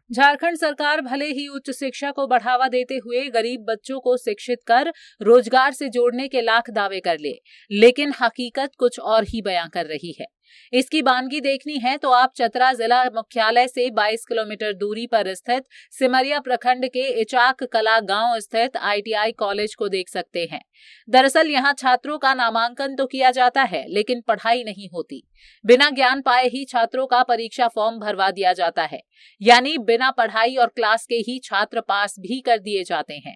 झारखंड सरकार भले ही उच्च शिक्षा को बढ़ावा देते हुए गरीब बच्चों को शिक्षित कर रोजगार से जोड़ने के लाख दावे कर ले, लेकिन हकीकत कुछ और ही बयां कर रही है। इसकी बानगी देखनी है तो आप चतरा जिला मुख्यालय से 22 किलोमीटर दूरी पर स्थित सिमरिया प्रखंड के इचाक कला गांव स्थित ITI कॉलेज को देख सकते हैं। दरअसल यहां छात्रों का नामांकन तो किया जाता है, लेकिन पढ़ाई नहीं होती। बिना ज्ञान पाए ही छात्रों का परीक्षा फॉर्म भरवा दिया जाता है, यानी बिना पढ़ाई और क्लास के ही छात्र पास भी कर दिए जाते हैं।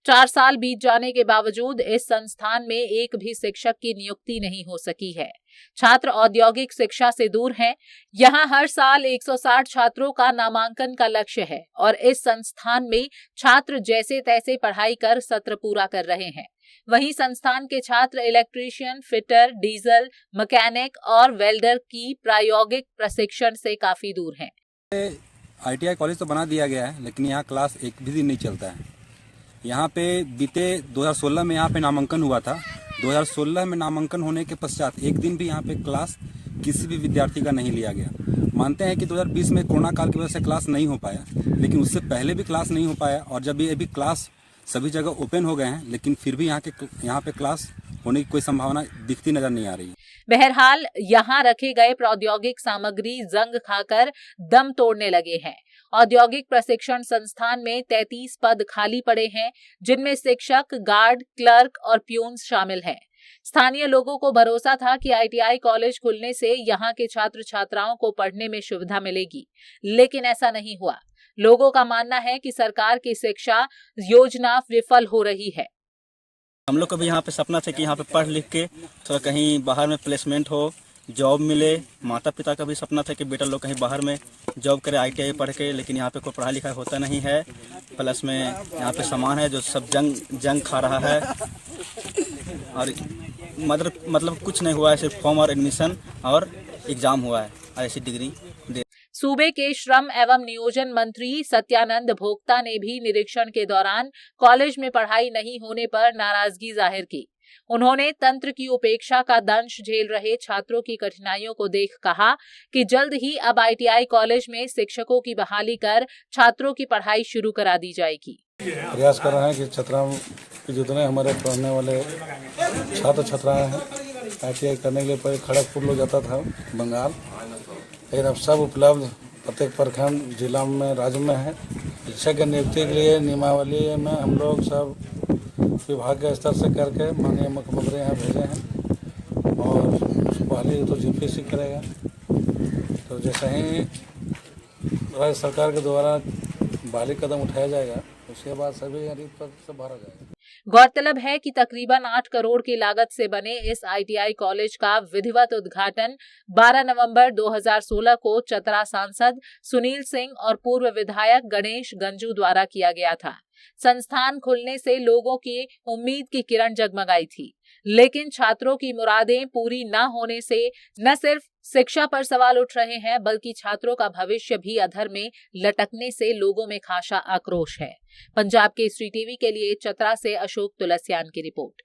4 साल बीत जाने के बावजूद इस संस्थान में एक भी शिक्षक की नियुक्ति नहीं हो सकी है। छात्र औद्योगिक शिक्षा से दूर हैं। यहाँ हर साल 160 छात्रों का नामांकन का लक्ष्य है और इस संस्थान में छात्र जैसे तैसे पढ़ाई कर सत्र पूरा कर रहे हैं। वहीं संस्थान के छात्र इलेक्ट्रीशियन, फिटर, डीजल, मैकेनिक और वेल्डर की प्रायोगिक प्रशिक्षण से काफी दूर हैं। ITI कॉलेज तो बना दिया गया है, लेकिन यहाँ क्लास एक भी दिन नहीं चलता है। यहाँ पे बीते 2016 में यहाँ पे नामांकन हुआ था। 2016 में नामांकन होने के पश्चात एक दिन भी यहाँ पे क्लास किसी भी विद्यार्थी का नहीं लिया गया। मानते हैं कि 2020 में कोरोना काल की वजह से क्लास नहीं हो पाया, लेकिन उससे पहले भी क्लास नहीं हो पाया। और जब ये अभी क्लास सभी जगह ओपन हो गए हैं, लेकिन फिर भी यहाँ पे क्लास होने की कोई संभावना दिखती नजर नहीं आ रही। बहरहाल यहाँ रखे गए प्रौद्योगिक सामग्री जंग खाकर दम तोड़ने लगे हैं। औद्योगिक प्रशिक्षण संस्थान में 33 पद खाली पड़े हैं, जिनमें शिक्षक, गार्ड, क्लर्क और प्यून्स शामिल हैं। स्थानीय लोगों को भरोसा था कि ITI कॉलेज खुलने से यहाँ के छात्र छात्राओं को पढ़ने में सुविधा मिलेगी, लेकिन ऐसा नहीं हुआ। लोगों का मानना है कि सरकार की शिक्षा योजना विफल हो रही है। हम लोग का भी यहाँ पे सपना था कि यहाँ पे पढ़ लिख के थोड़ा कहीं बाहर में प्लेसमेंट हो, जॉब मिले। माता पिता का भी सपना था कि बेटा लोग कहीं बाहर में जॉब करे ITI पढ़ के, लेकिन यहाँ पे कोई पढ़ाई लिखाई होता नहीं है। प्लस में यहाँ पे सामान है जो सब जंग खा रहा है और मतलब कुछ नहीं हुआ है, सिर्फ फॉर्म और एडमिशन और एग्जाम हुआ है, ऐसी डिग्री दे। सूबे के श्रम एवं नियोजन मंत्री सत्यानंद भोक्ता ने भी निरीक्षण के दौरान कॉलेज में पढ़ाई नहीं होने पर नाराजगी जाहिर की। उन्होंने तंत्र की उपेक्षा का दंश झेल रहे छात्रों की कठिनाइयों को देख कहा कि जल्द ही अब ITI कॉलेज में शिक्षकों की बहाली कर छात्रों की पढ़ाई शुरू करा दी जाएगी। प्रयास कर रहे हैं कि चतरा के जितने हमारे पढ़ने वाले छात्र छात्राएं हैं, ITI करने के लिए पहले खड़गपुर लोग जाता था बंगाल, लेकिन अब सब उपलब्ध प्रत्येक प्रखंड जिला में राज्य में है। शिक्षक की नियुक्ति के लिए नियमावली में हम लोग सब विभाग के स्तर से करके माननीय मुख्यमंत्री यहाँ भेजे हैं और पहले तो GPC करेगा। तो जैसे ही राज्य सरकार के द्वारा बाली कदम उठाया जाएगा, उसके बाद सभी रीत पर से भरा जाएगा। गौरतलब है कि तकरीबन 8 करोड़ की लागत से बने इस ITI कॉलेज का विधिवत उद्घाटन 12 नवंबर 2016 को चतरा सांसद सुनील सिंह और पूर्व विधायक गणेश गंजू द्वारा किया गया था। संस्थान खुलने से लोगों की उम्मीद की किरण जगमगाई थी, लेकिन छात्रों की मुरादें पूरी न होने से न सिर्फ शिक्षा पर सवाल उठ रहे हैं, बल्कि छात्रों का भविष्य भी अधर में लटकने से लोगों में खासा आक्रोश है। पंजाब केसरी टीवी के लिए चतरा से अशोक तुलसियान की रिपोर्ट।